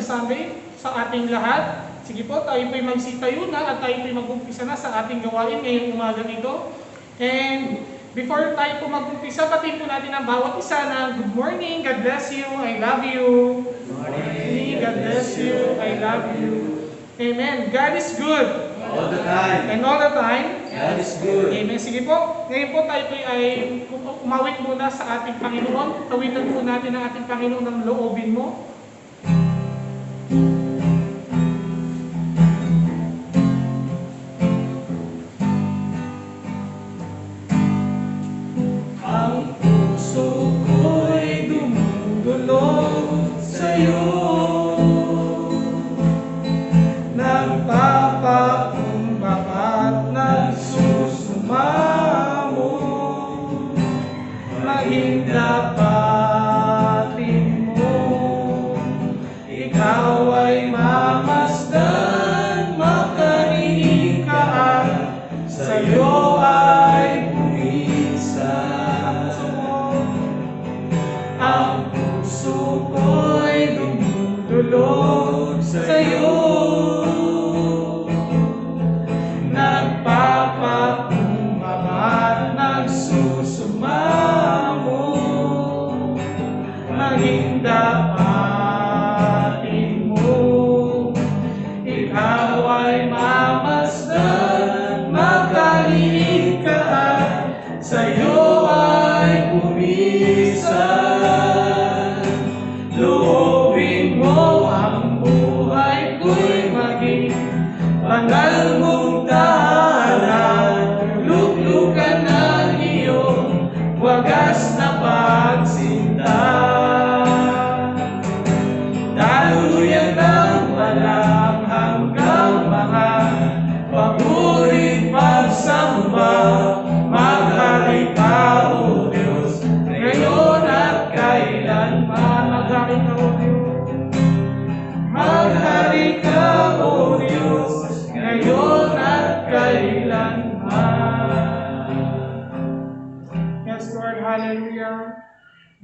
Sunday sa ating lahat. Sige po, tayo po'y magsitayo na at tayo po'y mag-umpisa na sa ating gawain ngayong umaga ito. And before tayo po mag-umpisa, batiin po natin ang bawat isa na good morning, God bless you, I love you. Good morning, God bless you, I love you. Amen. God is good. All the time. And all the time. God is good. Amen. Sige po. Ngayon po tayo po ay umawit muna sa ating Panginoon. Tawitan po natin ang ating Panginoon ng loobin mo. Ang puso ko'y dumudulog sa'yo. Nagpapakumbaba at nagsusumamo. Maging dapatin mo. Ikaw ay mamasdan, makarinig ka at sa'yo ay bumisan. Ang puso ko'y dumudulog sa'yo. Nagpapakumbaba at nagsusumamo. Maging dapatin mo. Ikaw ay mamasdan, makarinig ka at sa'yo ay bumisan. Loobin mo ang buhay ko'y maging banal mong tahanan. Luklukan ng iyong wagas na pagsinta. Daluyan ng walang hanggang mga pagurit pagsamba. Maghari ka, O Diyos, ngayon at kailanman. Maghari ka, O Diyos. Maghari ka, O Diyos, ngayon at kailanman. Yes, Lord, hallelujah.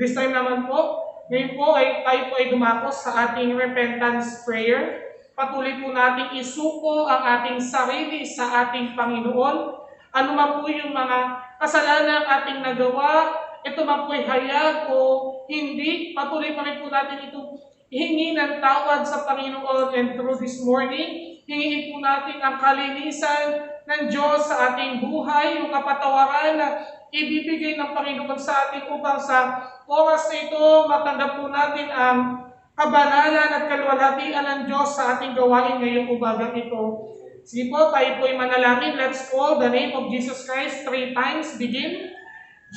This time naman po, ngayon po ay tayo po ay dumako sa ating repentance prayer. Patuloy po nating isuko ang ating sarili sa ating Panginoon. Ano man po yung mga kasalanan ating nagawa, ito man po ay hayag o hindi, patuloy pa rin po natin ito hingi ng tawad sa Panginoon. And through this morning, hingin po natin ang kalinisan ng Diyos sa ating buhay, yung kapatawaran na ibibigay ng Panginoon sa atin upang sa oras na ito, matanggap po natin ang kabanalan at kaluwalhatian ng Diyos sa ating gawain ngayong umagang ito. Sige po, tayo po ay manalangin. Let's call the name of Jesus Christ 3 times. Begin.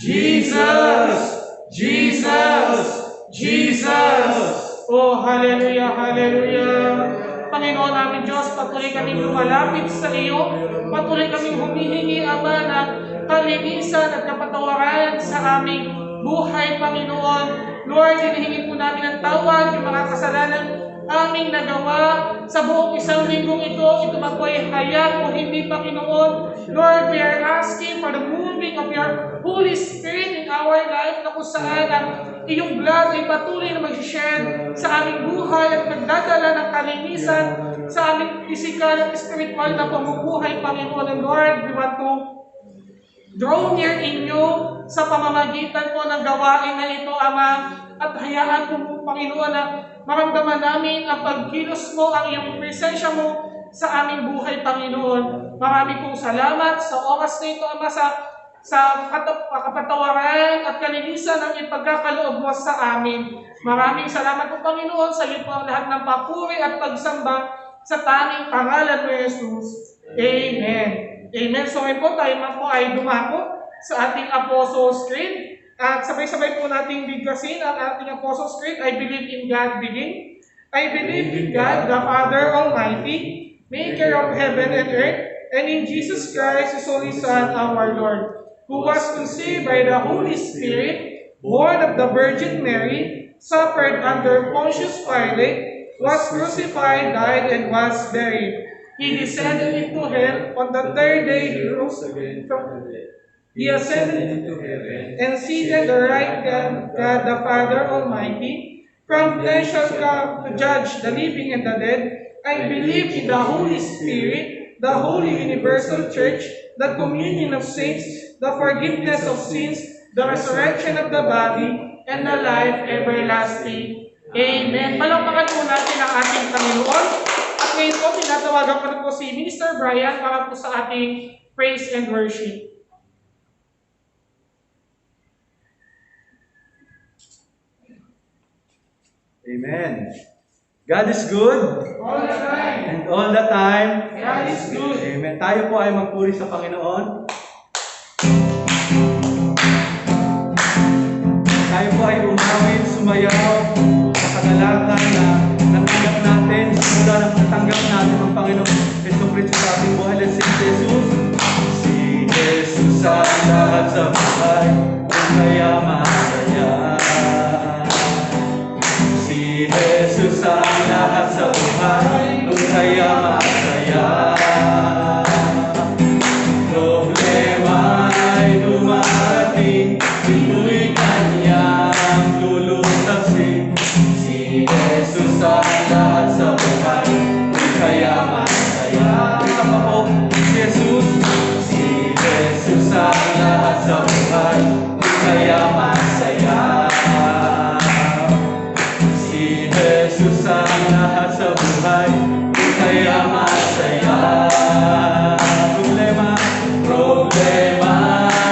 Jesus! Jesus! Jesus! Oh, hallelujah, hallelujah. Panginoon namin Diyos, patuloy kaming lumalapit sa iyo. Patuloy kaming humihingi, Ama, ng kalinisan at kapatawaran sa aming buhay, Panginoon. Lord, hinihingi po namin ang tawad, yung mga kasalanan aming nagawa sa buong isang linggong ito. Ito man po ay hayag o hindi, Panginoon. Lord, we are asking for the moving of your Holy Spirit in our life na kung saan ang iyong blood ay patuloy na mag-share sa aming buhay at magdadala ng kalinisan sa aming physical at spiritual na pamumuhay, Panginoon. And Lord, we want to draw near in you sa pamamagitan po ng gawain na ito, Ama. At hayaan po, Panginoon, na maramdaman namin ang pagkilos mo, ang iyong presensya mo sa aming buhay, Panginoon. Marami pong salamat sa oras na ito, Ama, sa kapatawaran at kalinisan ng ipagkakaloob mo sa amin. Maraming salamat po, Panginoon, sa iyo po ang lahat ng papuri at pagsamba sa tanging pangalan mo, Jesus. Amen. Amen. So ngayon po tayo man po ay dumako sa ating Apostles' Creed. At sabay-sabay po nating bigkasin ang ating Apostles' Creed. I believe in God, begin. I believe in God, the Father Almighty, maker of heaven and earth, and in Jesus Christ, His only Son, our Lord, who was conceived by the Holy Spirit, born of the Virgin Mary, suffered under Pontius Pilate, was crucified, died, and was buried. He descended into hell. On the third day, He rose again from the dead. He ascended into heaven and seated at the right hand of God the Father Almighty. From there shall come to judge the living and the dead. I believe in the Holy Spirit, the holy universal church, the communion of saints, the forgiveness of sins, the resurrection of the body, and the life everlasting. Amen. Palakpakan po natin ang ating Panginoon. At ngayon po, tinatawagan ko na po si Minister Brian para po sa ating praise and worship. Amen. God is good. All the time. And all the time. God is good. Amen. Tayo po ay magpuri sa Panginoon. Tayo po ay umawit, sumayaw sa kagalatan na natanggap natin, simula na natanggap natin ang Panginoon Jesucristo sa ating buhay. Let's sing Jesus. Si Jesus ang lahat sa buhay, kung kaya masaya. Si Jesus ang lahat sa buhay, kung kaya masaya. Problema ay dumarating, pinu'y kanyang lulutasin. Si Jesus ang lahat sa buhay, kung kaya masaya. Ito pa po, si Jesus. Si Jesus ang lahat sa buhay, kung kaya masaya. Si Jesus ang lahat sa buhay, kung kaya masaya. Problema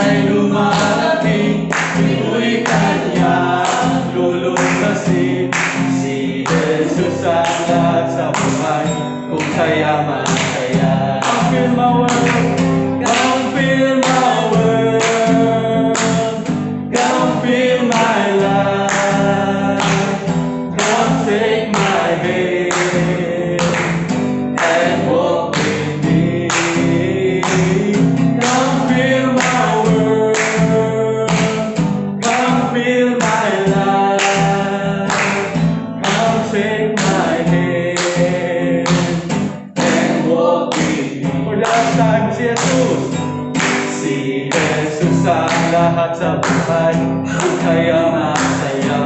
ay lumarating, pinu'y kanyang lulutasin. Si Jesus ang lahat sa buhay, kung kaya masaya. Come fill my world, come fill my world, come fill my life, come take my hand and walk with me. Come fill my world, come fill my life, come take my hand and walk with me. For the last time, si Jesus. Si Jesus ang lahat sa buhay, kung kaya masaya.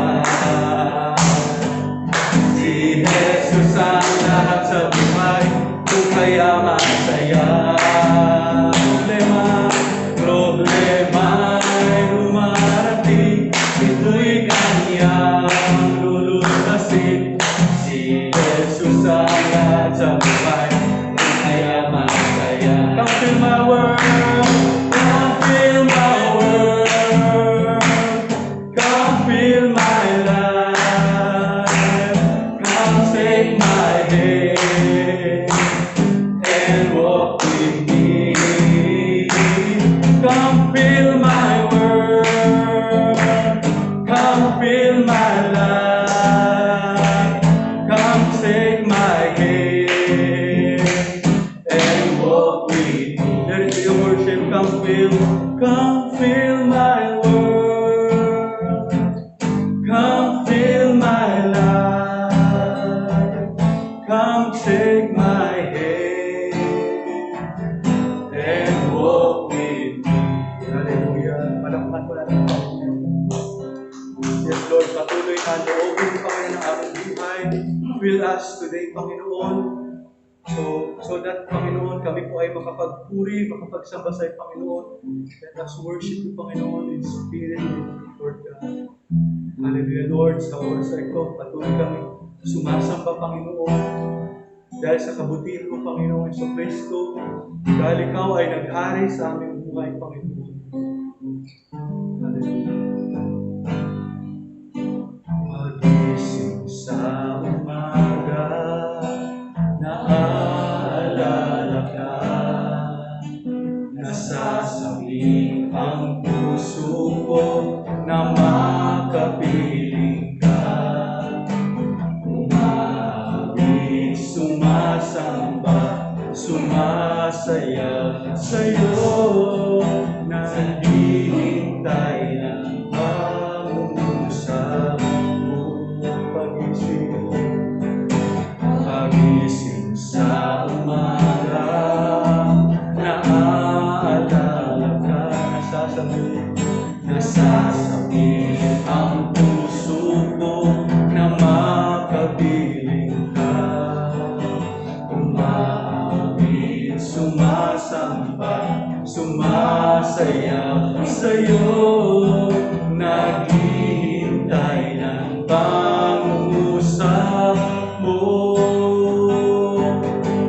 Si Jesus ang lahat sa buhay, kung kaya masaya. Problema ay dumarating, ito'y kanyang lulutasin. Si Jesus ang lahat sa buhay, kung kaya masaya. Come fill my world, come fill my world, come fill my life, come take my hand and walk with me. Come fill my world, come fill my life, come take my hand and walk with me. Let it be your worship. Come fill my world, come fill my life, come take my hand and walk with me. Hallelujah. Palakpakan ko natin ang Panginoon. Yes, Lord, patuloy na loobin, Panginoon, ang aming buhay. Fill us today, Panginoon. So that, Panginoon, kami po ay makapagpuri, makapagsamba sa iyo, Panginoon. Let us worship you, Panginoon, in spirit and in truth, Lord God. Hallelujah, Lord. Sa oras na ito, patuloy kami sumasamba, Panginoon. Dahil sa kabutihan mo, Panginoon Jesucristo, dahil ikaw ay naghari sa aming buhay, Panginoon. Hallelujah. Magising sa umaga, naaalala ka, nasasabing ang puso ko na makapiling ka. Umawit, sumasamba, sumasaya sa'yo, naghihintay ng pangungusap mo. Pagising sa umaga, naaalala ka, nasasabi ang puso ko na sumasamba, sumasayaw sa'yo, naghihintay ng pangungusap mo.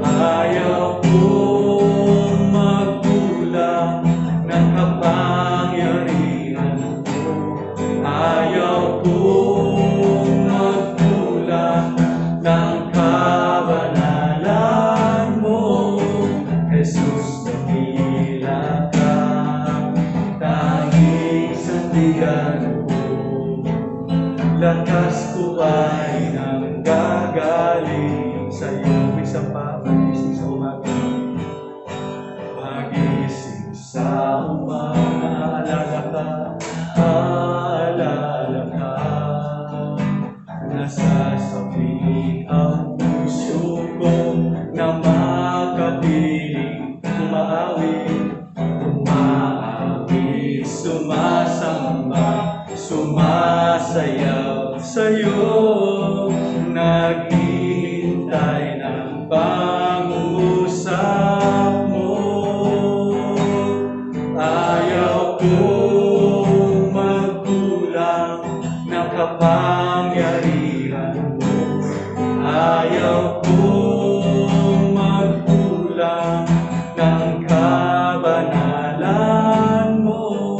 Ayaw kong magkulang ng kapangyarihan mo. Ayaw kong magkulang ng kabanalan mo. Jesus, dakila ka, tanging sandigan ko. Lakas ko ay nanggagaling sa'yo. Isa pa, magising sa umaga. Magising sa umaga, aalala ka. Nasasapit ang puso ko na makapiling, umaawit, sumasamba, sumasayaw sa'yo, naghihintay ng pangungusap mo. Ayaw kong magkulang ng kapangyarihan mo. Ayaw kong magkulang ng kabanalan mo.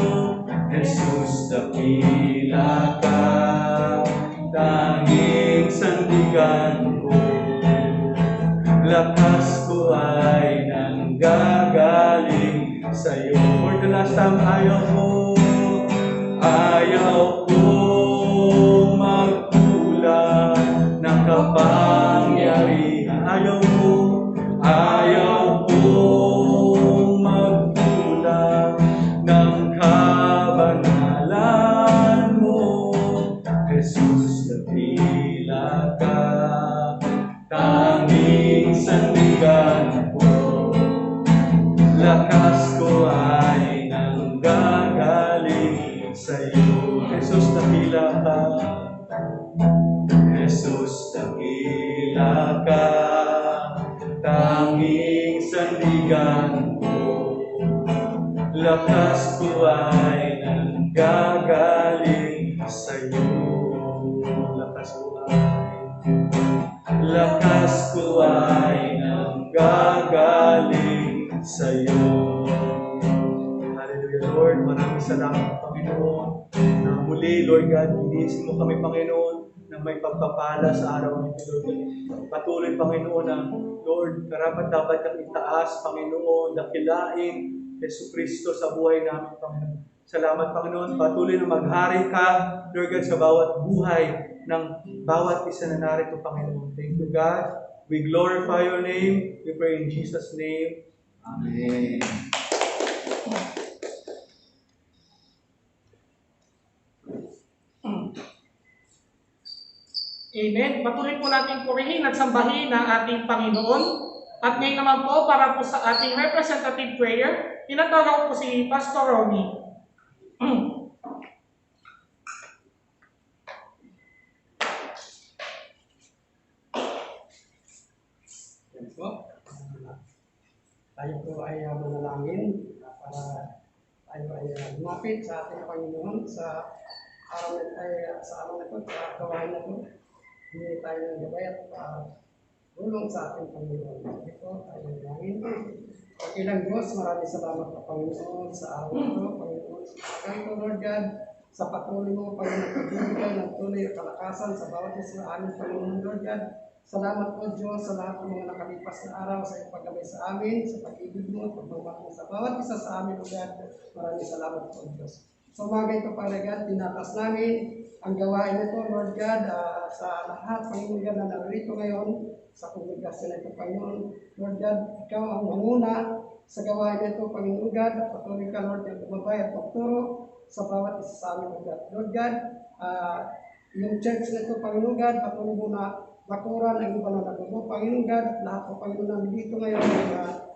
Jesus, dakila ka, tanging sandigan ko. Lakas ko ay nanggagaling sa'yo. For the last time, ayaw ko magkulang ng kapangyarihan. Ayaw ko magkulang ng kabanalan mo. Jesus, dakila ka, tanging sandigan ko. Lakas ko ay nanggagaling sa'yo. Jesus, dakila ka. Jesus, dakila ka, tanging sandigan ko. Lakas ko ay nanggagaling sa'yo. Lakas ko ay nanggagaling sa'yo. Hallelujah, Lord. Maraming salamat, Panginoon, na muli, Lord God, inisin mo kami, Panginoon, na may pagpapala sa araw nito, Lord. Patuloy, Panginoon, na Lord, karapat-dapat kang itaas, Panginoon, dakilain Yesu Kristo sa buhay namin, Panginoon. Salamat, Panginoon. Patuloy na maghari ka, Lord God, sa bawat buhay ng bawat isa na narito, Panginoon. Thank you, God. We glorify your name. We pray in Jesus' name. Amen. Amen. Patuloy po natin purihin at sambahin ang ating Panginoon. At ngayon naman po, para po sa ating representative prayer, tinatawag po si Pastor Ronnie. Tayo po ay manalangin para tayo ay lumapit sa ating Panginoon sa araw na ito, sa gawain na ito. Hindi tayo ng gabay at tulong sa ating Panginoon. Ito tayo manalangin. Pagkilang Diyos, maraming salamat po, Panginoon, sa araw na ito, Panginoon, sa ito, Lord God, sa patuloy mo, Panginoon, pagbibigay ng tuloy at kalakasan sa bawat isa amin, Panginoon, Lord God. Salamat po, Diyos, sa lahat ng mga nakalipas na araw sa iyong paggamay sa amin, sa pag-ibig mo, pagmamahal mo sa bawat isa sa amin, O God. Maraming salamat po, Diyos. Sa umaga ito, Father God, tinatas namin ang gawain nito, Lord God, sa lahat, Panginoon God, na narito ngayon, sa kongregasyon na ito, Panginoon. Lord God, ikaw ang manguna sa gawain nito, Panginoon God, at patuloy ka, Lord God, gumabay at magturo sa bawat isa sa amin, O God. Lord God, yung church na ito, Panginoon God, patuloy mo na bakuran ang iba na nagubo, Panginoon God, lahat po, Panginoon, namin dito ngayon,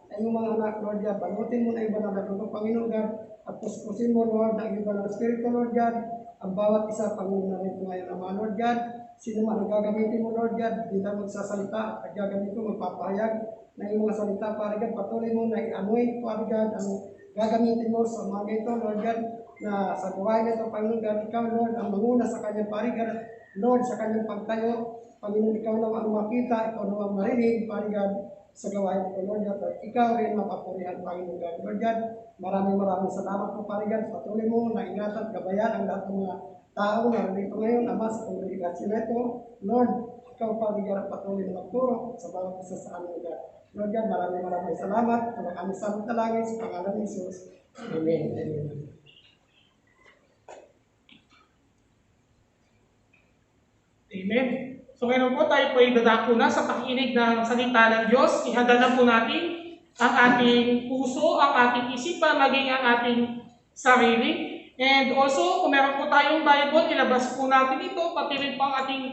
ay yung mga anak, Lord God, banutin mo na iba na nagubo, Panginoon God, at puspusin mo, Lord, ng iba ng Espiritu, Lord God, ang bawat isa, Panginoon, na rito ngayon, naman, Lord God, sino man ang gagamitin mo, Lord God, hindi na magsasalita, at gagamitin mo, magpapahayag na iyong mga salita, Father God, patuloy mo na i-anoint, Father God, ang gagamitin mo sa mga ito, Lord God, na sa gawain nito, Panginoon God, ikaw, Lord, ang manguna sa kanyang Father God, Lord, sa kanyang pagtayo, Panginoon, ikaw na ang makita, ikaw na ang marinig, Father God, sa gawain nito, Lord God, at ikaw rin mapapurihan, Panginoon God. Lord God, maraming salamat po, Father God, patuloy mo na ingatan, gabayan ang lahat ng mga tao na nandito ngayon, Ama, sa kongregasyon nito, Lord, ikaw, Father God, patuloy na magturo sa bawat isa sa amin, God. Lord God, maraming salamat. Kung kami sa aming talangin sa pangalan ni Jesus. Amen. Amen. Amen. So ngayon po tayo po ay dadako na sa pakikinig ng salita ng Diyos. Ihanda na po natin ang ating puso, ang ating isipan, maging ang ating sarili. And also, kung meron po tayong Bible, ilabas po natin ito, pati rin po ang ating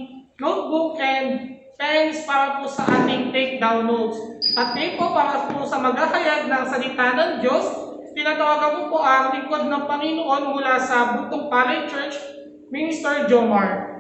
notebook and pens para po sa ating take down notes. At ngayon po, para po sa maghahayag ng salita ng Diyos, tinatawagan ko po ang lingkod ng Panginoon mula sa Butong Palay Church, Minister Jomar.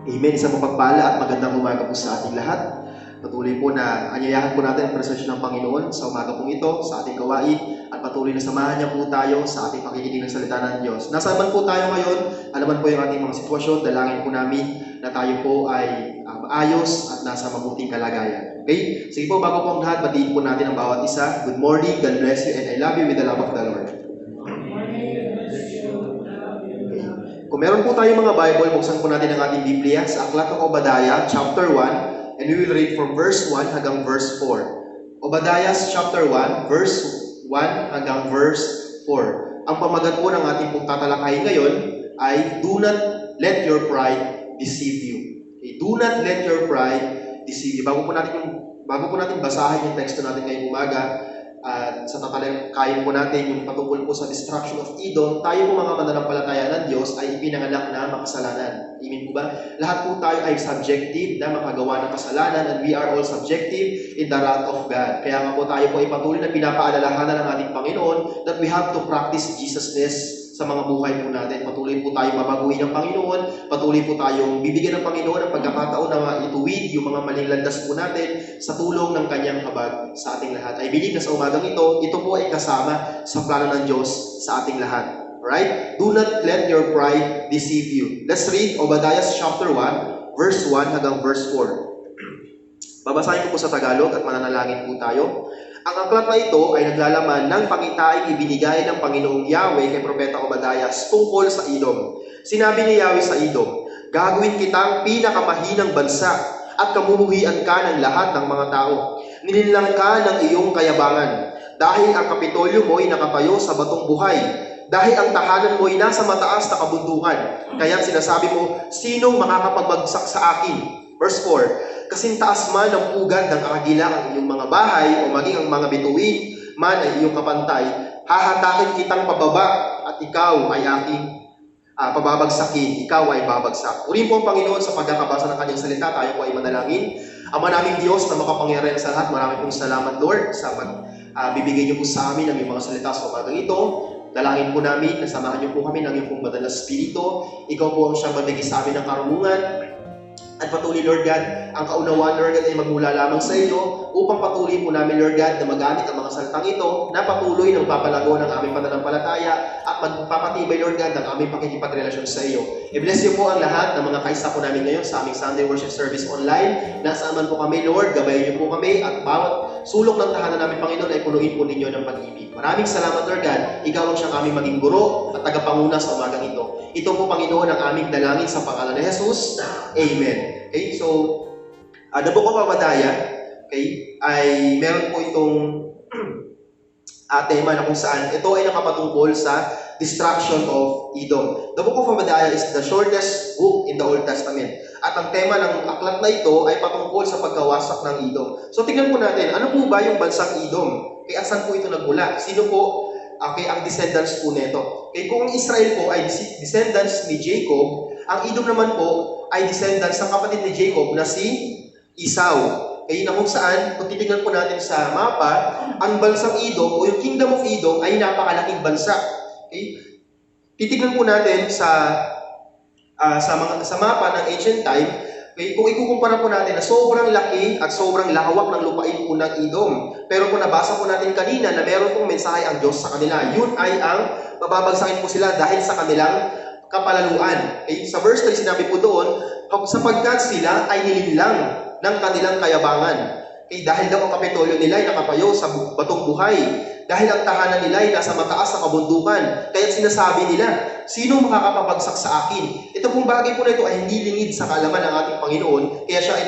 Amen. Isang mapagpala at magandang umaga po sa ating lahat. Patuloy po na anyayahan po natin ang presensya ng Panginoon sa umaga pong ito, sa ating gawain, at patuloy na samahan niya po tayo sa ating pakikinig ng salita ng Diyos. Nasaan man po tayo ngayon, alaman po yung ating mga sitwasyon, dalangin po namin na tayo po ay maayos at nasa mabuting kalagayan. Okay? Sige po, bago po ang lahat, batiin po natin ang bawat isa. Good morning, God bless you, and I love you with the love of the Lord. Kung meron po tayong mga Bible, buksan po natin ang ating Biblia sa Aklat ng Obadiah, chapter 1, and we will read from verse 1 hanggang verse 4. Obadiah chapter 1, verse 1 hanggang verse 4. Ang pamagat po ng ating pong tatalakayin ngayon ay, do not let your pride deceive you. Okay? Do not let your pride deceive you. Bago po natin basahin yung teksto natin ngayong umaga, at sa tatalakayin po natin yung patungkol po sa destruction of Edom, tayo po mga mananampalataya ng Diyos ay ipinanganak na makasalanan. Amen po ba? Lahat po tayo ay subjective na makagawa ng kasalanan, and we are all subjective in the wrath of God. Kaya nga po tayo po ay patuloy na pinapaalalahanan ng ating Panginoon that we have to practice Jesusness sa mga buhay po natin. Patuloy po tayong mabaguhin ng Panginoon, patuloy po tayong bibigyan ng Panginoon ng pagkakataon na ituwid yung mga maling landas po natin sa tulong ng Kanyang habag sa ating lahat. I believe na sa umagang ito po ay kasama sa plano ng Diyos sa ating lahat. Alright? Do not let your pride deceive you. Let's read Obadiah chapter 1, verse 1 hanggang verse 4. Babasahin ko po sa Tagalog at mananalangin po tayo. Ang aklat na ito ay naglalaman ng pangitaing ibinigay ng Panginoong Yahweh kay Propeta Obadiah tungkol sa Edom. Sinabi ni Yahweh sa Edom, gagawin kitang pinakamahinang bansa at kamumuhian ka ng lahat ng mga tao. Nilinlang ka ng iyong kayabangan, dahil ang kapitolyo mo ay nakatayo sa batong buhay, dahil ang tahanan mo ay nasa mataas na kabundukan. Kaya sinasabi mo, sinong makakapagbagsak sa akin? Verse 4, kasing taas man ng pugad ng agila ang iyong mga bahay, o maging ang mga bituin man ay iyong kapantay, hahatakin kitang pababa, at ikaw ay aking pababagsakin, ikaw ay babagsak. Uriin po ang Panginoon sa pagkakabasa ng kanyang salita, tayo po ay manalangin. Ama naming Diyos na makapangyarihan sa lahat, maraming pong salamat, Lord, sa bibigay niyo po sa amin ang iyong mga salita sa umagang ito. Dalangin po namin, nasamahan niyo po kami ng iyong pong banal na Espiritu. Ikaw po ang siyang mabigay sa amin ng karunungan. At patuloy, Lord God, ang kaunawaan, Lord God, ay magmula lamang sa iyo upang patuloy po namin, Lord God, na magamit ang mga salitang ito na patuloy ng papalago ng aming pananampalataya at magpapatibay, Lord God, ng aming pakikipagrelasyon sa iyo. I-bless niyo po ang lahat ng mga kaisa po namin ngayon sa aming Sunday Worship Service online. Nasaan man po kami, Lord, gabayan niyo po kami at bawat sulok ng tahanan namin, Panginoon, ay punuin po ninyo ng pag-ibig. Maraming salamat, Lord God. Ikaw ang siyang aming maging guro at tagapanguna sa umagang ito. Ito po, Panginoon, ang aming dalangin sa pangalan ni Jesus. Amen. Okay, so, the book of Obadiah, okay, ay meron po itong tema na kung saan ito ay nakapatungkol sa destruction of Edom. The book of Obadiah is the shortest book in the Old Testament. At ang tema ng aklat na ito ay patungkol sa pagkawasak ng Edom. So, tingnan po natin, ano po ba yung bansang Edom? Kaya saan po ito nagmula? Sino po ang descendants po nito? Kaya kung Israel po ay descendants ni Jacob, ang Edom naman po ay descendants ng kapatid ni Jacob na si Esau. Okay, na kung saan, kung titignan po natin sa mapa, ang bansang Edom o yung Kingdom of Edom ay napakalaking bansa. Okay? Titignan po natin sa mapa ng ancient time, okay, kung ikukumpara po natin na sobrang laki at sobrang lawak ng lupain po ng Edom. Pero kung nabasa po natin kanina na meron pong mensahe ang Diyos sa kanila, yun ay ang mababagsakin po sila dahil sa kanilang kapalaluan. Okay? Sa verse 3 sinabi po doon, sapagkat sila ay nilinlang ng kanilang kayabangan. Okay? Dahil daw ang kapitolyo nila ay nakapayo sa batong buhay. Dahil ang tahanan nila ay nasa mataas na kabundukan. Kaya't sinasabi nila, sino makakapabagsak sa akin? Ito pong bagay po na ito ay hindi lingid sa kaalaman ng ating Panginoon. Kaya siya ay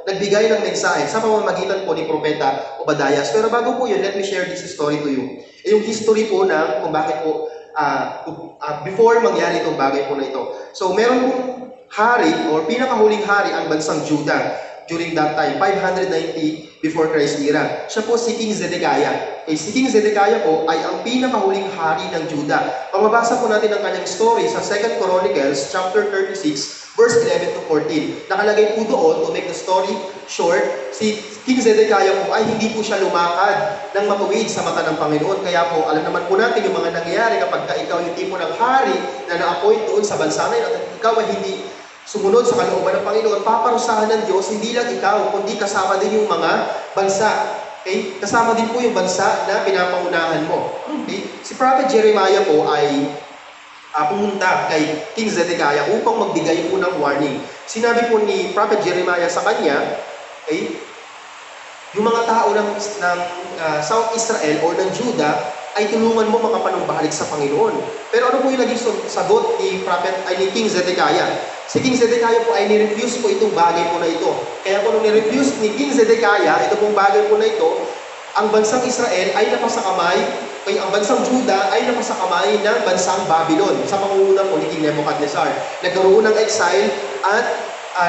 nagbigay ng mensahe sa pamamagitan po ni Propeta Obadias. Pero bago po yun, let me share this story to you. Yung history po ng kung bakit po before mangyari itong bagay po na ito. So meron pong hari or pinakahuling hari ang bansang Judah during that time, 590 before Christ era. Siya po si King Zedekiah. Okay, si King Zedekiah po ay ang pinakahuling hari ng Judah. Pamabasa po natin ang kanyang story sa 2 Chronicles chapter 36 verse 11 to 14. Nakalagay po doon, to make the story short, si King Zedekiah po ay hindi po siya lumakad ng matuwid sa mata ng Panginoon. Kaya po, alam naman po natin yung mga nangyayari kapag ikaw yung tipo ng hari na na-appoint doon sa bansa na yun at ikaw ay hindi sumunod sa kalooban ng Panginoon, paparusahan ng Diyos, hindi lang ikaw, kundi kasama din yung mga bansa. Okay? Kasama din po yung bansa na pinapangunahan mo. Okay? Si Prophet Jeremiah po ay pumunta kay King Zedekiah upang magbigay po ng warning. Sinabi po ni Prophet Jeremiah sa kanya, okay, yung mga tao ng South Israel o ng Judah ay tulungan mo makapanumbalik sa Panginoon. Pero ano po yung naging sagot ni King Zedekiah? Si King Zedekiah po ay nirefuse po itong bagay po na ito. Kaya po nung nirefuse ni King Zedekiah, ito pong bagay po na ito, ang bansang Israel ay napasakamay, kaya ang bansang Judah ay napasakamay ng bansang Babylon sa pangunguna po ni King Nebuchadnezzar. Nagkaroon ng exile at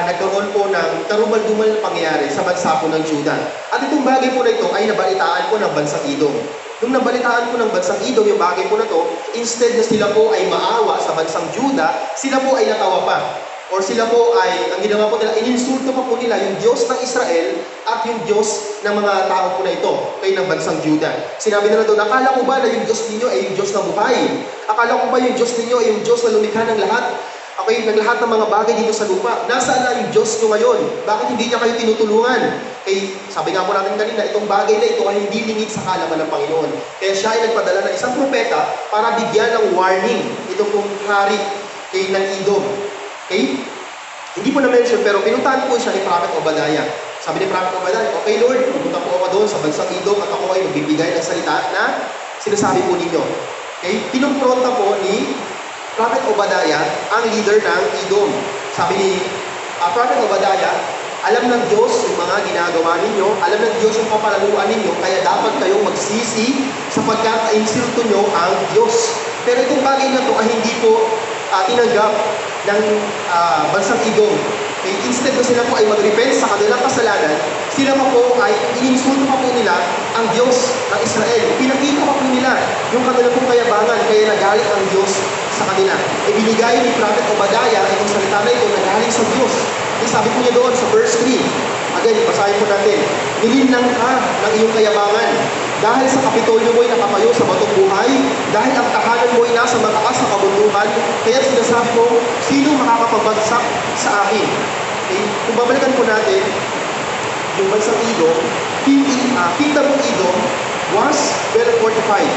nagkaroon po ng karumal-dumal na pangyayari sa bansa po ng Judah. At itong bagay po na ito ay nabalitaan po ng bansang Edom. Nung nabalitaan po ng bansang Edom yung bagay po na to, instead na sila po ay maawa sa bansang Judah, sila po ay natawa pa. Or sila po ay, ang ginawa po nila, ininsulto pa po nila yung Diyos ng Israel at yung Diyos ng mga tao po na ito, kay ng bansang Judah. Sinabi nila doon, akala ko ba na yung Diyos ninyo ay yung Diyos na buhay? Akala ko ba yung Diyos ninyo ay yung Diyos na lumikha ng lahat? Okay, ng lahat ng mga bagay dito sa lupa. Nasaan na yung Diyos nyo ngayon? Bakit hindi niya kayo tinutulungan? Okay, sabi nga po natin kanina, itong bagay na ito ay hindi lingid sa kaalaman ng Panginoon. Kaya siya ay nagpadala ng isang propeta para bigyan ng warning itong pong hari kay ng Edom. Okay? Hindi po na-mention, pero pinuntahan po siya ni Prophet Obadiah. Sabi ni Prophet Obadiah, okay Lord, pumunta po ako doon sa bansang Edom at ako ay magbibigay ng salita na sinasabi po ninyo. Okay? Pinumpronta po ni Prophet Obadiah ang leader ng Edom. Sabi ni Prophet Obadiah, alam ng Diyos yung mga ginagawa ninyo, alam ng Diyos yung kapalaluan ninyo, kaya dapat kayong magsisi sapagkat insulto nyo ang Diyos. Pero itong bagay na ito ay hindi po tinanggap ng bansang Edom. Okay? Instead na sila po ay mag-repent sa kanilang kasalanan, sila pa po ay ininsulto pa po nila ang Diyos ng Israel. Pinakita pa po nila yung kanilang pong kayabangan, kaya nagalit ang Diyos sa kanila. Ibinigay ni Prophet Obadiah itong salita na ito na galing sa Diyos. Sabi po niya doon sa verse 3, again, basahin po natin, nilinlang ka ng iyong kayabangan dahil sa kapitolyo mo'y nakapayo sa batong buhay, dahil ang tahanan mo'y nasa mataas na kabundukan, kaya sinasabi mo, sino makakapabagsak sa akin? Okay? Kung babalikan po natin, yung bansang Edom, Kingdom of Edom was well fortified,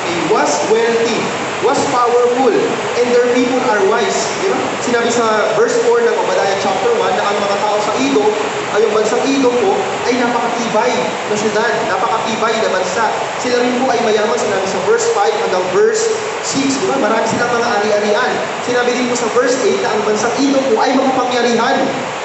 okay? Was wealthy, was powerful, and their people are wise. Diba? Sinabi sa verse 4 ng Obadiah chapter 1 na ang mga tao sa Edom, ay yung bansang Edom po, ay napakatibay na syudad, napakatibay na bansa. Sila rin po ay mayaman, sinabi sa verse 5 hanggang verse 6, diba? Marami silang mga ari-arian. Sinabi din po sa verse 8 na ang bansang Edom po ay makapangyarihan.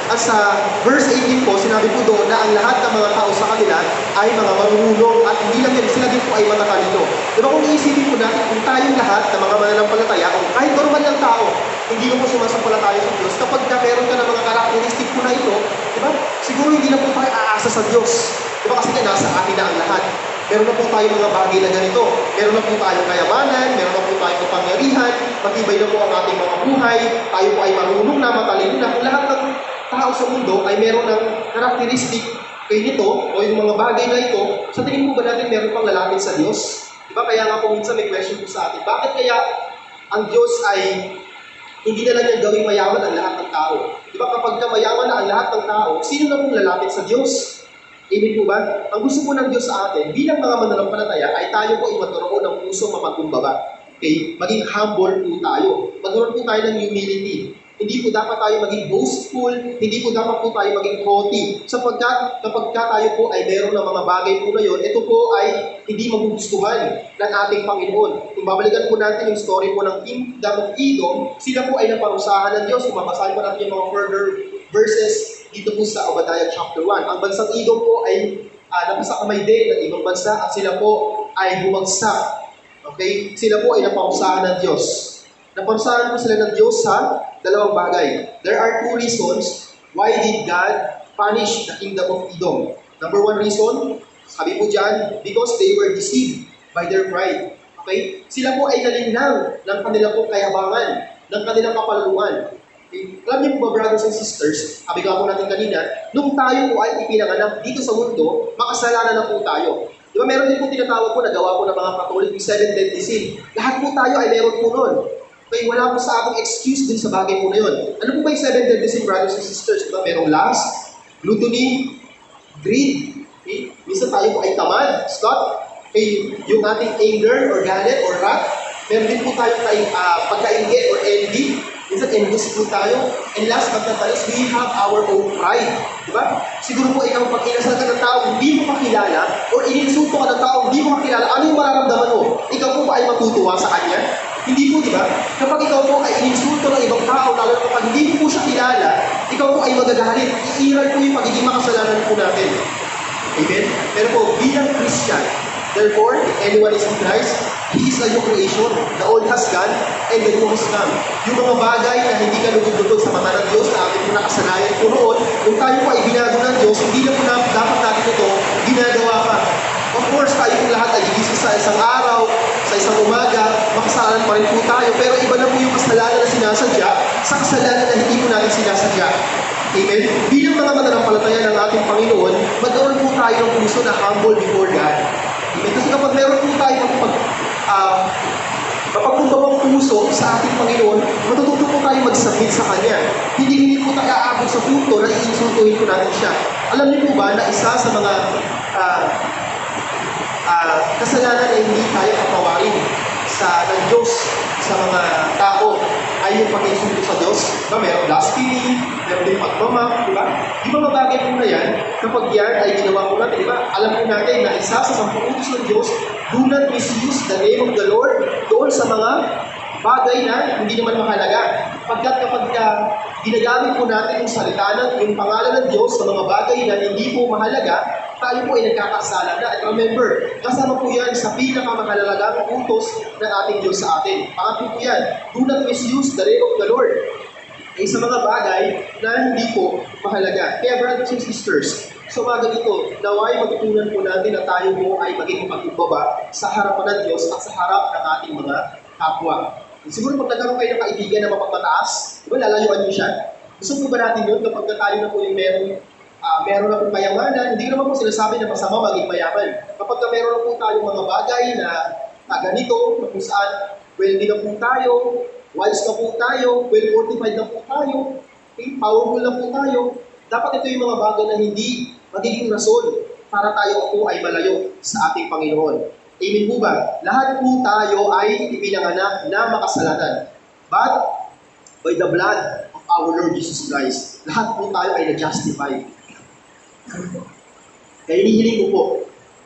At sa verse 18 po, sinabi po doon na ang lahat ng mga tao sa kanila ay mga marunong at hindi lang yan, sila din po ay matatalino. Diba kung iisipin po natin, kung tayong lahat ng mga mananampalataya, o kahit normal lang tao, hindi mo po sumasampalataya sa Diyos, kapag meron ka ng mga karakteristik po na ito, diba, siguro hindi na po tayo aasa sa Diyos. Diba kasi nasa atin na ang lahat. Meron na po tayo mga bagay na ganito. Meron na po tayong kayamanan, meron na po tayong kapangyarihan, matibay na po ang ating mga buhay, tayo po ay marunong na, matalino na. Lahat ng tao sa mundo ay meron ng karakteristik kay nito o yung mga bagay na ito. Sa tingin po ba natin meron pang lalapit sa Diyos? Diba? Kaya nga po minsan may question po sa atin, bakit kaya ang Diyos ay hindi na lang niya gawing mayaman ang lahat ng tao? Diba kapag ka mayaman na ang lahat ng tao, sino na pong lalapit sa Diyos? Amen po ba? Ang gusto po ng Diyos sa atin, bilang mga mananampalataya, ay tayo po ay magkaroon ng puso mapagkumbaba. Okay? Maging humble po tayo. Magkaroon po tayo ng humility. Hindi po dapat tayo maging boastful, hindi po dapat po tayo maging haughty. Sapagkat kapag tayo po ay meron ng mga bagay po na yun, ito po ay hindi magugustuhan ng ating Panginoon. Kung babalikan po natin yung story po ng Kingdom of Edom, sila po ay naparusahan ng Diyos. Kung mabasahin po natin yung mga further verses dito po sa Obadiah chapter 1. Ang bansang Edom po ay napasakamay din ng ibang bansa at sila po ay bumagsak. Okay? Sila po ay naparusahan ng Diyos. Naparusahan po sila ng Diyos sa dalawang bagay. There are two reasons why did God punish the kingdom of Edom. Number one reason, sabi po dyan, because they were deceived by their pride. Okay? Sila po ay nalinlang ng kanilang pong kayabangan, ng kanilang kapalaluan. Okay? Alam niyo po ba, brothers and sisters, sabi nga po natin kanina, nung tayo po ay ipinanganak dito sa mundo, makasalanan na po tayo. Di ba meron din po tinatawag po, nagawa po ng mga Katolik, yung 7 deadly sin. Lahat po tayo ay meron po nun. Okay, wala po sa ating excuse din sa bagay po na yun. Ano po ba yung 7 deadly sin, brothers and sisters? Diba? Merong lust, gluttony, greed. Okay? Minsan tayo po ay tamad, sloth. Okay, yung ating anger or galit or wrath. Meron din po tayo pagkaingit or envy. Minsan envious po tayo. And last but not least, we have our own pride. Diba? Siguro po ikaw pag inasal ka ng tao hindi mo makilala or ininsulto ka ng tao hindi mo makilala, ano yung mararamdaman mo? Ikaw po ba ay matutuwa sa kanya? Hindi po, di ba? Kapag ikaw po ay ininsulto ng ibang tao, lalo kapag hindi mo po siya kilala, ikaw po ay magagalit. Iiral po yung pagiging makasalanan po natin. Amen? Pero po, bilang Christian, therefore, if anyone is in Christ, he is a new creation. The old has gone, and the new has come. Yung mga bagay na hindi ka lugod-lugod sa mata ng Diyos, na ating po nakasanayan po noon, kung tayo po ay binago ng Diyos, hindi na po dapat natin ito ginagawa pa. Of course, tayo po lahat ay gigising sa isang araw, sa isang umaga, makasalanan pa rin po tayo, pero iba na po yung kasalanan na sinasadya sa kasalanan na hindi po natin sinasadya. Amen? Bilang mga mananampalataya ng ating Panginoon, magkaroon po tayo ng puso na humble before God. Amen? Kasi kapag meron po tayo mapagkumbabang puso sa ating Panginoon, matututo po tayo mag-submit sa Kanya. Hindi po tayo aabot sa punto na iinsultuhin po natin siya. Alam niyo po ba na isa sa mga kasalanan na hindi tayo kapawarin ng Diyos sa mga tao ay yung pag-insulto sa Diyos. Diba? Merong blasphemy, meron din pagmamak, diba? Yung mga bagay po na yan, kapag yan ay ginawa po natin, diba? Alam po natin na isa sa 10 utos ng Diyos, do not misuse the name of the Lord doon sa mga bagay na hindi naman mahalaga. Pagkat kapag ginagamit po natin yung salita yung pangalan ng Diyos sa mga bagay na hindi po mahalaga, tayo po ay nagkakasala na. At remember, kasama po yan sa pinakamahalagang utos ng ating Diyos sa atin. Pangatlo po yan, do not misuse the name of the Lord. Ay sa mga bagay na hindi po mahalaga. Kaya brothers and sisters, sa umaga dito, naway matutunan po natin na tayo po ay maging magkumbaba sa harapan ng Diyos at sa harap ng ating mga kapwa. Siguro pag nagkaroon kayo ng kaibigan na mapagmataas, diba, lalayuan niyo siya. Gusto po ba natin yun kapag tayo na po yung meron na po kayamanan, hindi naman po sinasabi na masama maging mayaman. Kapag meron na po tayong mga bagay na ganito, na kung saan wealthy na po tayo, wise na po tayo, well-fortified na po tayo, okay, powerful na po tayo, dapat ito yung mga bagay na hindi magiging rason para tayo po ay malayo sa ating Panginoon. Amen po ba? Lahat po tayo ay ipinanganak na makasalanan. But, by the blood of our Lord Jesus Christ, lahat po tayo ay na-justify. Kaya hinihiling ko po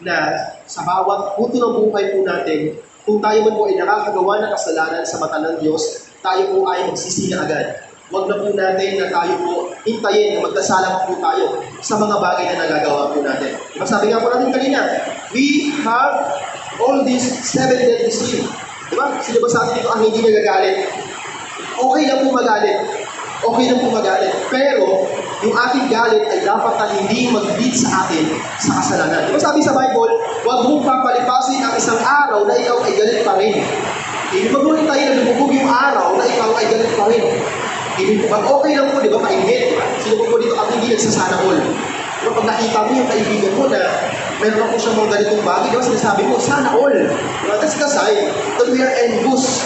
na sa bawat puto ng buhay po natin, kung tayo man po ay nakakagawa ng kasalanan sa mata ng Diyos, tayo po ay magsisi na agad. Huwag na po natin na tayo po hintayin na magkasala po tayo sa mga bagay na nagagawa po natin. Diba sabi nga po natin kanina, we have all these 7 deadly sin. Diba? Sino ba sa atin dito ang hindi nagagalit? Okay lang po magalit. Okay lang po magalit. Pero, yung ating galit ay dapat na hindi mag-lead sa atin sa kasalanan. Diba sabi sa Bible, huwag mong papalipasin ang isang araw na ikaw ay galit pa rin. Ibig magulong tayo na lumubog yung araw na ikaw ay galit pa rin. Ibig pag okay lang po, di ba, mainit. Sino po dito ang hindi nagsasana all? Pero pag nakita mo yung kaibigan mo na meron ako siyang mga ganitong bagay, di ba, sinasabi mo, sana all. Diba? That's the sign that we are envious.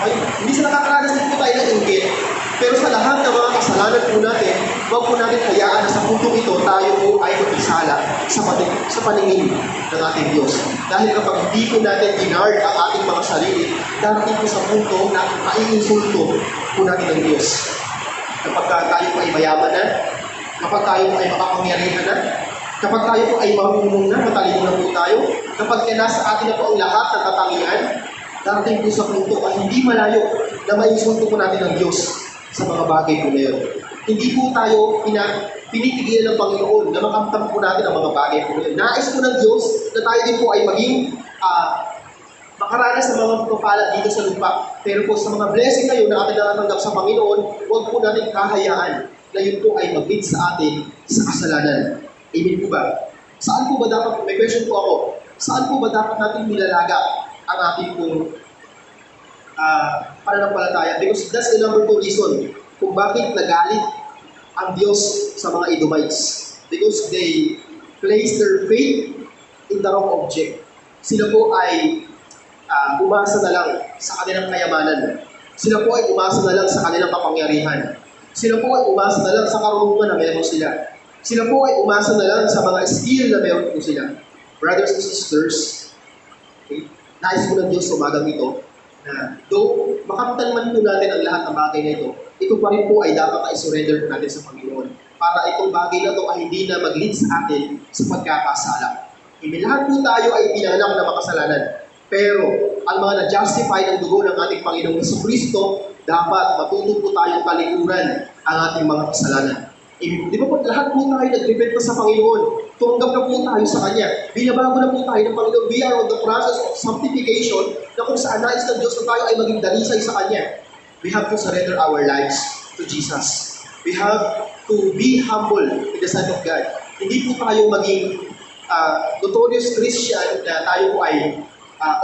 Okay? Hindi sa nakakaranas din po tayo ng inggit. Pero sa lahat ng mga kasalanan po natin, huwag po natin hayaan na sa puntong ito, tayo po ay magkasala sa paningin ng ating Diyos. Dahil kapag hindi po natin ginard ang ating mga sarili, darating po sa punto na maiinsulto po natin ng Diyos. Kapag tayo po ay mayaman na, kapag tayo po ay makapangyarihan na, kapag tayo po ay marunong na, matalino na po tayo, kapag nasa atin na po ang lahat ng katangian, darating po sa punto at hindi malayo na maiinsulto po natin ng Diyos sa mga bagay po na yun. Hindi po tayo pinitigilan ng Panginoon na makamtam po natin ang mga bagay po na yun. Nais po ng Diyos na tayo din po ay maging makaranas ng mga pagpapala dito sa lupa. Pero po sa mga blessing na yun na ating natatanggap sa Panginoon, huwag po natin kahayaan na yun po ay mag-lead sa atin sa kasalanan. Amen po ba? Saan po ba dapat, may question po ako, saan po ba dapat natin nilalaga ang ating pong pananampalataya? Because that's the number 2 reason kung bakit nagalit ang Diyos sa mga Edomites. Because they place their faith in the wrong object. Sila po ay umasa na lang sa kanilang kayamanan. Sila po ay umasa na lang sa kanilang kapangyarihan. Sila po ay umasa na lang sa karunungan na meron sila. Sila po ay umasa na lang sa mga skill na meron po sila. Brothers and sisters, okay, nais po ng Diyos sa umagang ito na though makamtan man po natin ang lahat ng bagay na ito pa rin po ay dapat na isurrender natin sa Panginoon para itong bagay na ito ay hindi na mag-lead sa atin sa pagkakasala. Lahat po tayo ay pinanganak na makasalanan. Pero ang mga na-justify ng dugo ng ating Panginoong Jesucristo, dapat matuto po tayong palikuran ang ating mga kasalanan. Di ba po lahat po tayo nag-repent pa sa Panginoon? Tumanggap na po tayo sa Kanya. Binabago na po tayo ng Panginoon. We are on the process of sanctification na kung saan nais ng Diyos na tayo ay maging dalisay sa Kanya. We have to surrender our lives to Jesus. We have to be humble in the sight of God. Hindi po tayo maging notorious Christian na tayo po ay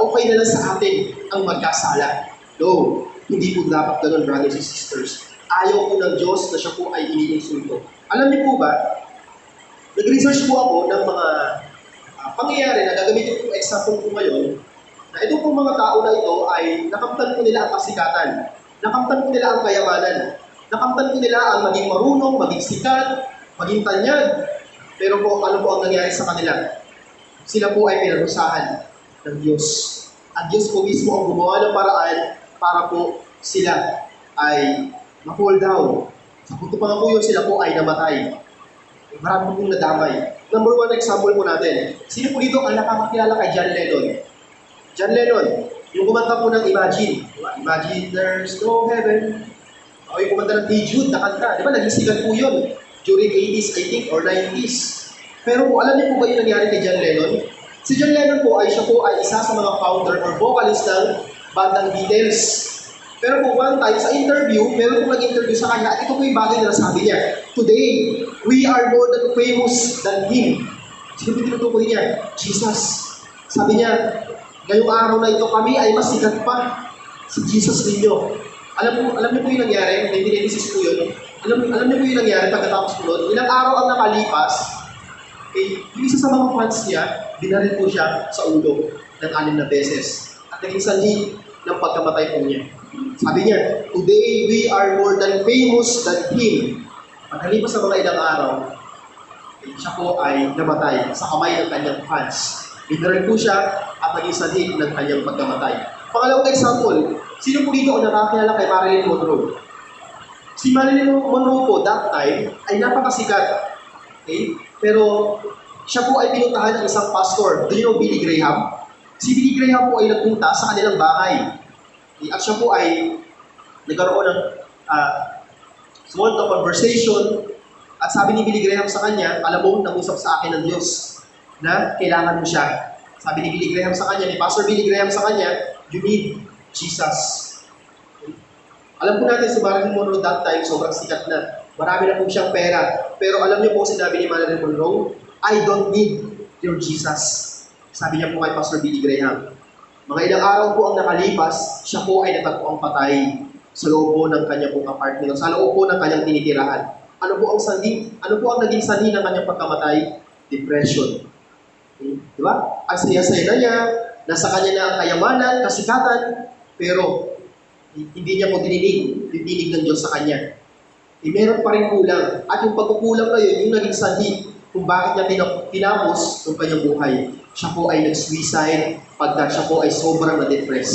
okay na lang sa atin ang magkasala. No, hindi po dapat ganun, brothers and sisters. Ayaw po ng Diyos na siya po ay iniinsulto. Alam niyo po ba, nag-research po ako ng mga pangyayari na gagamitin po example po ngayon, na itong po mga tao na ito ay nakamtan po nila ang kasikatan, nakamtan po nila ang kayamanan, nakamtan po nila ang maging marunong, maging sikat, maging tanyag. Pero po, ano po ang nangyari sa kanila? Sila po ay pinarusahan ng Diyos. Ang Diyos po mismo ang gumawa ng paraan para po sila ay ma-fall down. Sa punto pa nga po yun, sila po ay namatay. Marami po pong nadamay. Number 1 example po natin. Sino po dito ang nakakakilala kay John Lennon? John Lennon, yung kumanta po ng Imagine. Diba? Imagine there's no heaven. O yung kumanta ng Hey Jude na kanta. Diba? Naging sikat po yun during 80s, I think, or 90s. Pero po, alam niyo po ba yung nangyari kay John Lennon? Si John Lennon po ay siya po ay isa sa mga founder or vocalist ng bandang Beatles. Pero po one time sa interview, meron po nag-interview sa kanya at ito po yung bagay na nasabi niya. Today, we are more than famous than Him. Sino po tinutukoy niya? Jesus. Sabi niya, ngayong araw na ito kami ay mas sikat pa si Jesus ninyo. Alam niyo po yung nangyari, 1996 po yun. Alam niyo po yung nangyari pagkatapos po nun. Ilang araw ang nakalipas, yung isa sa mga fans niya, binaril po siya sa ulo ng 6 na beses. At naging sanhi ng pagkamatay po niya. Sabi niya, today we are more than famous than Him. Pagkalipas sa mga ilang araw, siya po ay namatay sa kamay ng kanyang fans. Binaril po siya at naging sanhi ng kanyang pagkamatay. Pangalawang example, sino po dito ang nakakilala kay Marilyn Monroe? Si Marilyn Monroe po that time ay napakasikat. Okay? Pero siya po ay pinuntahan ng isang pastor. Do you know Billy Graham? Si Billy Graham po ay nagpunta sa kanilang bahay. Okay? At siya po ay nagkaroon ng small talk conversation. At sabi ni Billy Graham sa kanya, alam mo, nag-usap sa akin ng Diyos na kailangan mo siya. Sabi ni Billy Graham sa kanya, ni Pastor Billy Graham sa kanya, you need Jesus. Okay? Alam po natin si Marilyn Monroe that time, sobrang sikat na. Marami na po siyang pera. Pero alam niyo po, sinabi ni Marilyn Monroe, I don't need your Jesus. Sabi niya po kay Pastor Billy Graham. Mga ilang araw po ang nakalipas, siya po ay natagpuang patay sa loob po ng kanyang pong apartment, sa loob po ng kanyang tinitirahan. Ano po ang sanhi? Ano po ang naging sanhi ng kanyang pagkamatay? Depression. Okay? Di ba? Ang saya-saya na niya, nasa kanya na ang kayamanan, kasikatan, pero hindi niya po dininig ng Diyos sa kanya. Meron pa rin kulang. At yung pagkukulang na yun, yung naging sanhi kung bakit niya tinapos yung kanyang buhay. Siya po ay nag-suicide pagka siya po ay sobrang na-depress.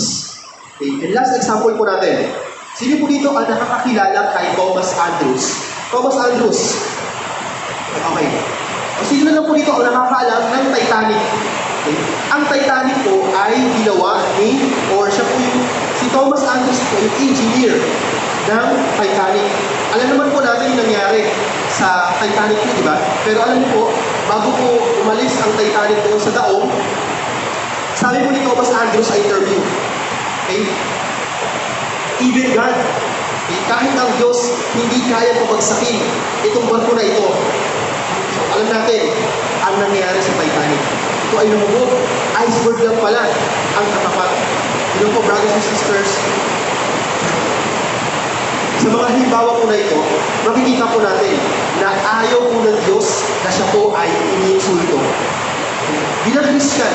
Okay? And last example po natin. Sino po dito ang nakakakilala kay Thomas Andrews? Thomas Andrews. Okay. O sino na lang po dito ang nakakaalam ng Titanic? Okay. Ang Titanic po ay ginawa siya po si Thomas Andrews po yung engineer ng Titanic. Alam naman po natin yung nangyari sa Titanic po, di ba? Pero alam niyo po, bago po umalis ang Titanic doon sa daong, sabi po ni Thomas Andrews sa interview, okay? Even God, okay, kahit ang Diyos hindi kaya pabagsakin itong barko na ito. So, alam natin ang nangyari sa Titanic. Ito ay lumubog. Iceberg lang pala ang katapat. You know po, brothers and sisters, sa mga halimbawa po na ito, makikita po natin na ayaw po ng Diyos na siya po ay iniinsulto. Bilang Christian,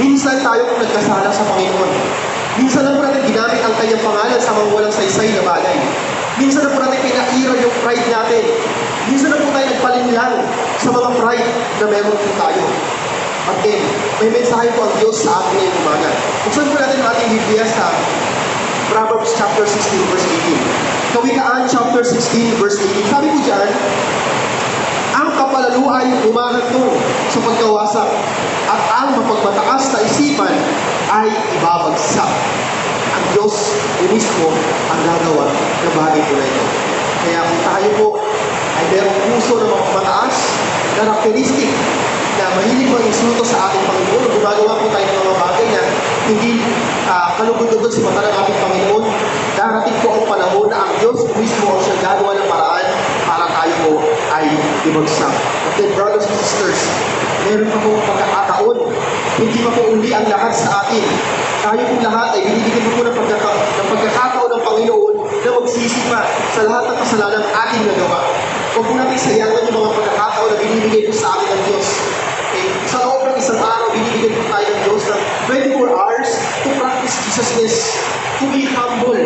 minsan tayo po nagkasala sa Panginoon. Minsan lang po natin ginamit ang kanyang pangalan sa mga walang saysay na bagay. Minsan na po natin pinairal yung pride natin. Minsan na po tayo nagpalinlang sa mga pride na meron po tayo. At then, may mensahe po ang Diyos sa atin ngayong umaga. Buksan po natin ang ating Biblia sa Proverbs chapter 16 verse 18. Kawikaan chapter 16 verse 18. Sabi po dyan, ang kapalaluan ay humahantong sa pagkawasak at ang mapagmataas na isipan ay ibabagsak. Ang Diyos mismo ang gagawa na bagay po na ito. Kaya kung tayo po ay merong puso na mapagmataas, karakteristik na mahilig mag-insulto sa ating Panginoon, gumagawa po tayo ng mga bagay na hindi kalugod-lugod sa mata ng ating Panginoon, darating po ang panahon na ang Diyos mismo ang siya gagawa ng paraan para tayo po ay ibagsak. At then, brothers and sisters, meron pa po pagkakataon, hindi pa po uli ang lahat sa atin. Tayo po lahat ay binibigyan po ng pagkakataon ng Panginoon na magsisi pa sa lahat ng kasalanan ating nagawa. Huwag po natin sayangan yung mga pagkakataon na binibigay po sa atin ng Diyos. Okay? Sa loob ng isang araw, binibigyan po tayo ng Diyos ng 24 hours to practice Jesusness, to be humble.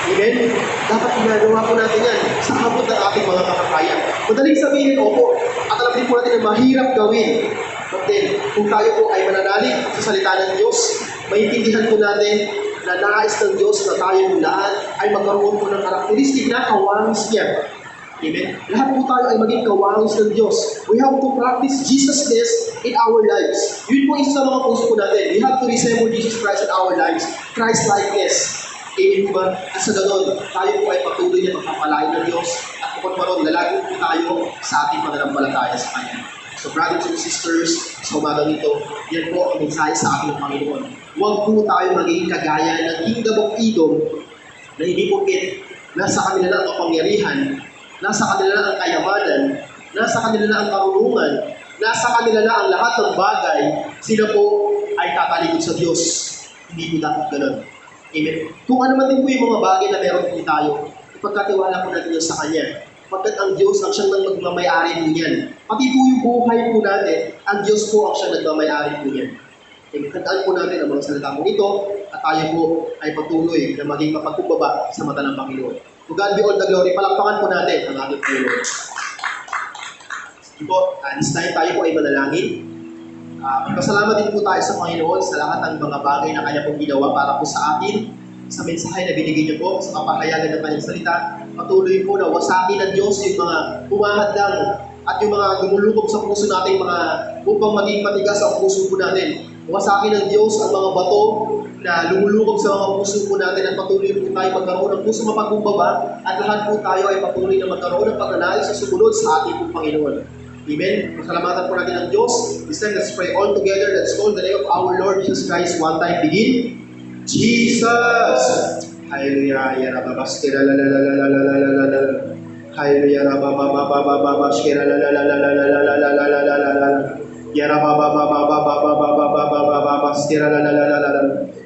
Amen? Dapat ginagawa po natin yan sa habot ng ating mga kakakayan. Madaling sabihin, opo, at alam din po natin na mahirap gawin. But then, kung tayo po ay mananalig sa salita ng Diyos, maintindihan po natin na nais ng Diyos na tayo lahat ay magkaroon po ng karakteristik na kawangis niya. Amen? Lahat po tayo ay maging kawangis ng Diyos. We have to practice Jesusness in our lives. Yun po isa sa mga puso po natin. We have to resemble Jesus Christ in our lives. Christ-likeness. Amen po ba? At sa ganon, tayo po ay patuloy na magpapalain ng Diyos at kung maroon, lalagin po tayo sa ating pananampalataya sa Kanya. So brothers and sisters, sa umaga nito, yan po ang mensahe sa ating Panginoon. Huwag po tayo maging kagaya ng kingdom of Edom na hindi po nasa kanila na ang kapangyarihan, nasa kanila na ang kayamanan, nasa kanila na ang karunungan, nasa kanila na ang lahat ng bagay, sila po ay tatalikod sa Diyos. Hindi po dapat ganun. Amen. Kung ano man din po yung mga bagay na meron po tayo, ipagkatiwala po natin yun sa Kanya. Pagkat ang Diyos ang siyang nagmamayari po niyan. Pati po yung buhay po natin, ang Diyos po ang siyang nagmamayari po niyan. Tandaan po natin ang mga salita po ito at tayo po ay patuloy na maging mapagkumbaba sa mata ng Panginoon. To God be all the glory. Palakpakan po natin ang ating Panginoon. Sige po, this time tayo po ay manalangin. Magpasalamat din po tayo sa Panginoon sa lahat ng mga bagay na Kanya pong ginawa para po sa atin, sa mensahe na binigay niyo po, sa kapahayagan ng Kanyang salita. Patuloy po na wasakin ng Diyos yung mga humahadlang at yung mga gumulubog sa puso natin, upang maging matigas ang puso po natin. Wasakin ng Diyos ang mga bato na lumulubog sa mga puso po natin at patuloy po tayo magkaroon ng puso mapagkumbaba at lahat po tayo ay patuloy na magkaroon ng pagnanais sa sumunod sa ating po Panginoon. Amen. Pasalamatan po natin ang Diyos. This time, let's pray all together. Let's call the name of our Lord Jesus Christ. One time, begin. Jesus! Hallelujah. Hallelujah. Rababababababa, shkera la la la la la la la la la la la la la la. Yara babababababababababababa, shkera la la la la la la.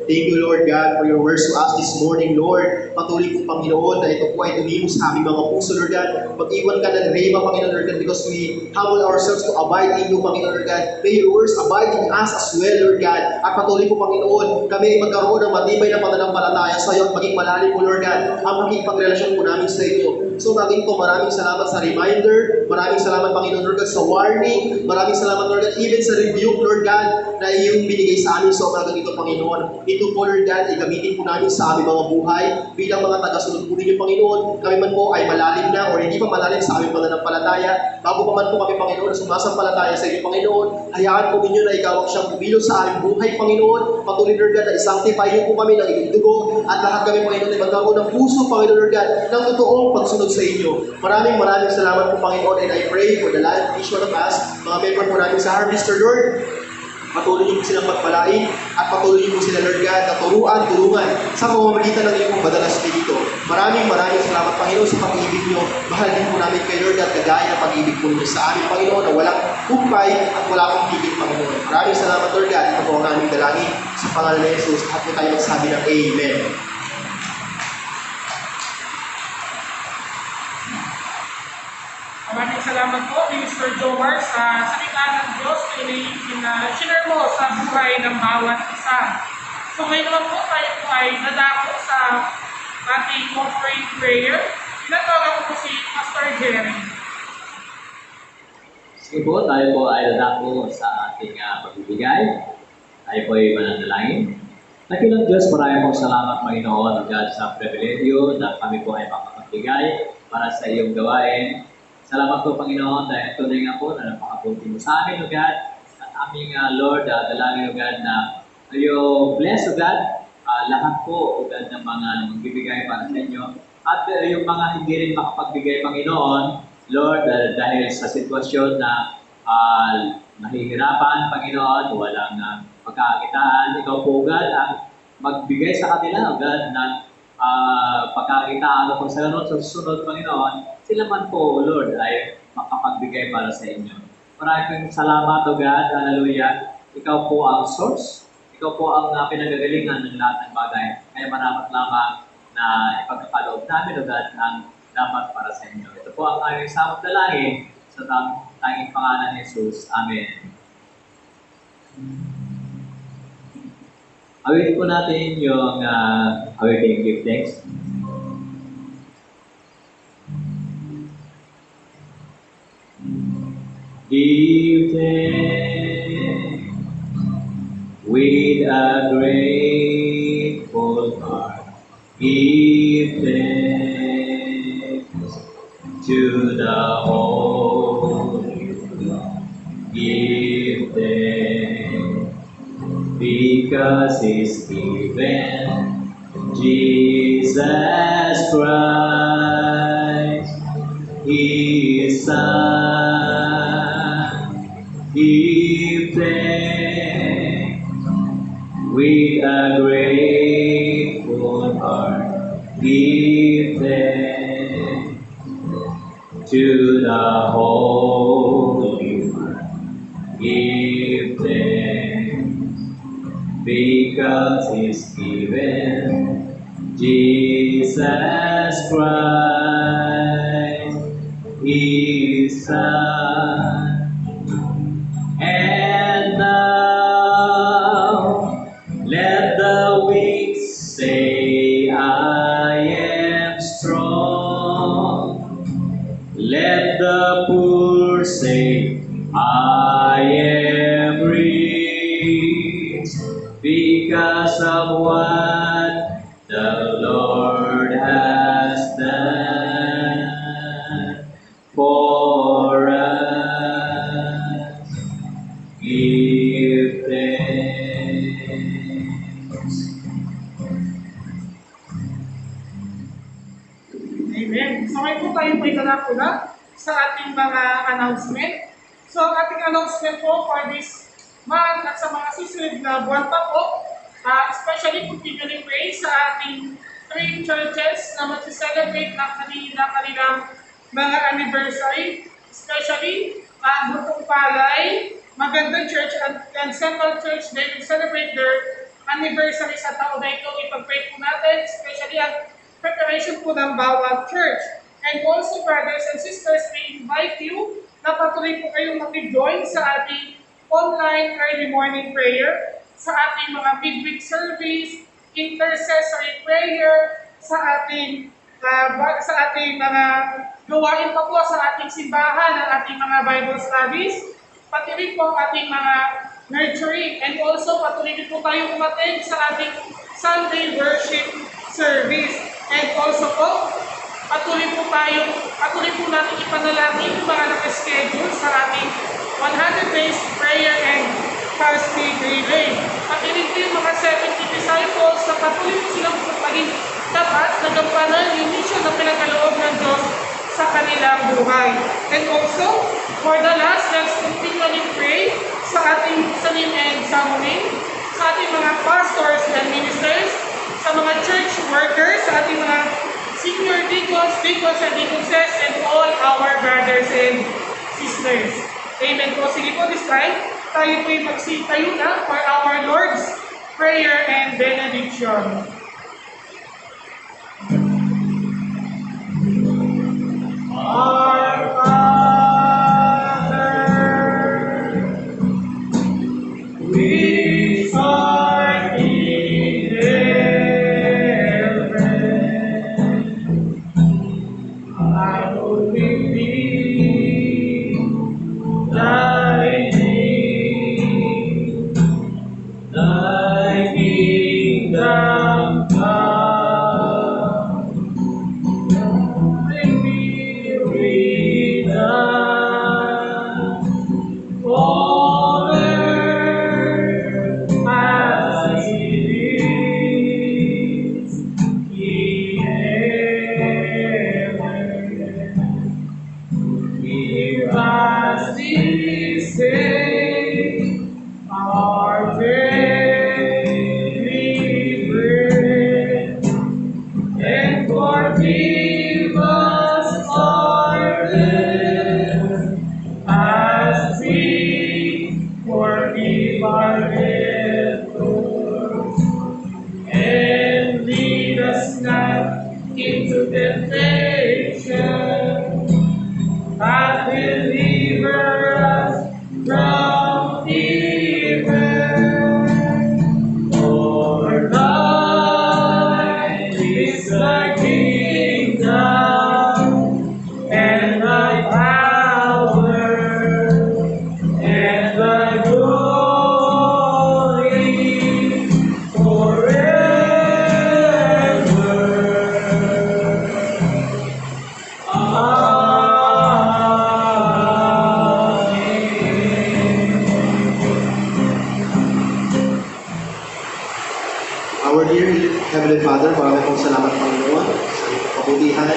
Thank you, Lord God, for your words to us this morning, Lord. Patuloy po, Panginoon, na ito po ay tumimos sa aming mga puso, Lord God. Mag-iwan ka ng rema, Panginoon, Lord God, because we humble ourselves to abide in you, Panginoon, Lord God. May your words abide in us as well, Lord God. At patuloy po, Panginoon, kami ay magkaroon ng matibay na pananampalataya sa iyo at maging malalim po, Lord God, ang makikipagrelasyon po namin sa inyo. So, maging po, maraming salamat sa reminder, maraming salamat, Panginoon, Lord God, sa warning, maraming salamat, Lord God, even sa rebuke, Lord God, na iyong binigay sa amin sa umagang ito, Panginoon. Ito po, Lord God, igamitin po namin sa aming mga buhay bilang mga tagasunod po ninyo, Panginoon. Kami man po ay malalim na o hindi pa malalim sa aming pananampalataya. Bago pa man po kami, Panginoon, sumasampalataya sa inyo, Panginoon, hayaan po ninyo na ikaw ang siyang bumilo sa aming buhay, Panginoon. Patuloy, Lord God, na isanctify niyo po kami ng inyong dugo at lahat kami, Panginoon, ay magkaroon ng puso, Panginoon, Lord God, ng totoong pagsunod sa inyo. Maraming salamat po, Panginoon, and I pray for the life of each one of us, mga member po namin sa Harvester, Lord. Patuloy niyo po silang pagpalain at patuloy niyo po sila, Lord God, na tulungan sa pamamagitan ng iyong madalas dito. Maraming salamat, Panginoon, sa pag-ibig niyo. Mahal din po namin kay Lord God, kagaya ng pag-ibig po niyo sa amin, Panginoon, na walang humpay at wala akong tigil, Panginoon. Maraming salamat, Lord God. Ito po ang aming dalangin sa pangalan ni Jesus. Lahat po tayo magsabi ng Amen. Maraming salamat po, Minister Jomar, sa salita ng Diyos na sinare mo sa buhay ng bawat isa. So ngayon naman po tayo po ay dadako sa ating offering prayer. Tinatawagan ko po si Pastor Jerry. Sige po, tayo po ay dadako sa ating pagbibigay. Tayo po ay mananalangin. Nakilang Diyos, maraming po salamat, Panginoon, God, sa pribilegyo na kami po ay makapagbigay para sa iyong gawain. Salamat po, Panginoon, dahil tunay nga po na napakabuti mo sa amin, O God. At aming Lord, dalangin, O God, na you bless, O God, lahat po, O God, ng mga magbibigay para sa inyo. At yung mga hindi rin makapagbigay, Panginoon, Lord, dahil sa sitwasyon na nahihirapan, Panginoon, walang pagkakakitaan, Ikaw po, O God, ang magbigay sa kanila, O God, ng pagkakakitaan o sa susunod, Panginoon, sila man po, Lord, ay makapagbigay para sa inyo. Maraming salamat, O God, hallelujah. Ikaw po ang source, ikaw po ang pinagagalingan ng lahat ng bagay. Kaya marapat lamang na ipagkakaloob namin, O God, ang dapat para sa inyo. Ito po ang aming samot dalangin sa tanging pangalan ni Jesus. Amen. Awitin po natin yung awitin give thanks. Give thanks with a grateful heart. Give thanks to the Holy One. Give thanks because He's given Jesus Christ, His Son. Give thanks with a grateful heart. Give thanks to the Holy One. Give thanks because He's given Jesus Christ, His Son. And now let the weak say, I am strong. Let the poor say, I am rich, because of what the Lord has done for us. Give thanks. Amen. So ngayon po tayo po itanako na sa ating mga announcement. So ang ating announcement po for this month at sa mga susunod na buwan pa po, especially continuing pray sa ating 3 churches na mag-celebrate na kanilang mga anniversary, especially Butong Palay, Magandang Church and Central Church, they will celebrate their anniversary sa taon na ito. Ipag-pray po natin, especially ang preparation po ng bawat church. And also, brothers and sisters, we invite you na patuloy po kayong mag-join sa ating online early morning prayer, sa ating mga midweek service, intercessory prayer, sa ating mga gawain pa po sa ating simbahan, ang ating mga Bible studies, pati rin po ang ating mga nurturing, and also patuloy rin po tayo umattend sa ating Sunday worship service. And also po, patuloy po natin ipanalangin yung mga nakaschedule sa ating 100 days prayer and fasting relay. Pati rin po yung mga 70 disciples na patuloy po silang maging dapat nagampanan yung mission na pinagkaloob ng Diyos sa kanilang buhay. And also, for the last, let's continually pray sa ating salim and samunin, sa ating mga pastors and ministers, sa mga church workers, sa ating mga senior deacons and deaconesses, and all our brothers and sisters. Amen po. Sige po, this time, tayo po'y magsitayo na for our Lord's Prayer and Benediction. Our Father, which art in heaven, hallowed be thy name. Thy kingdom come. Thy will be done on earth as it is in heaven. Give us this day our daily bread, and forgive us our debts as we forgive our debtors. And lead us not into temptation, but deliver us from evil. For thine is the kingdom, and the power, and the glory forever. Our dear Heavenly Father, maraming pong salamat, Panginoon, sa iyong kabutihan,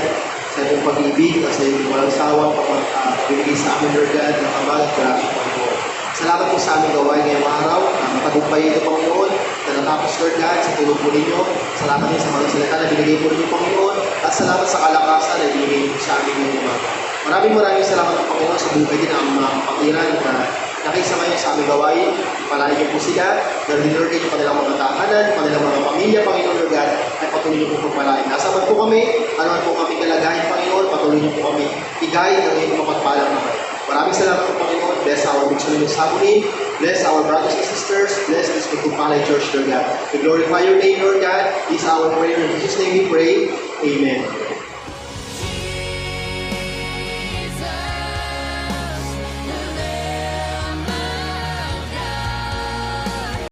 sa iyong pag-ibig, at sa iyong walang sawang pagbibigay sa amin, Lord God, ng kabal at grasya, Panginoon. Salamat po sa aming gawain ngayong araw, na matagumpay ito, Panginoon, na natapos, Lord God, sa tulog po ninyo. Salamat din sa mga salita na binigay po ninyo, Panginoon, at salamat sa kalakasan na binigay po sa amin ngayong umaga. Maraming salamat po, Panginoon, sa buhay din ang mga kapatiran na nakisama niyo sa aming gawain. Palahin niyo po sila, dahil Lord God, yung kanilang mga tahanan, yung kanilang mga pamilya, Panginoon, Lord God, ay patuloy niyo po pagpalain. Nasaman po kami, anuman po kami kalagayan, Panginoon, patuloy niyo po kami igay ng iyong mapagpalang naman. Maraming salamat po, Panginoon. Bless our Bigsunin Samunin. Bless our brothers and sisters. Bless this Butong Palay Church, Lord God. We glorify your name, Lord God. This is our prayer. In Jesus' name we pray. Amen.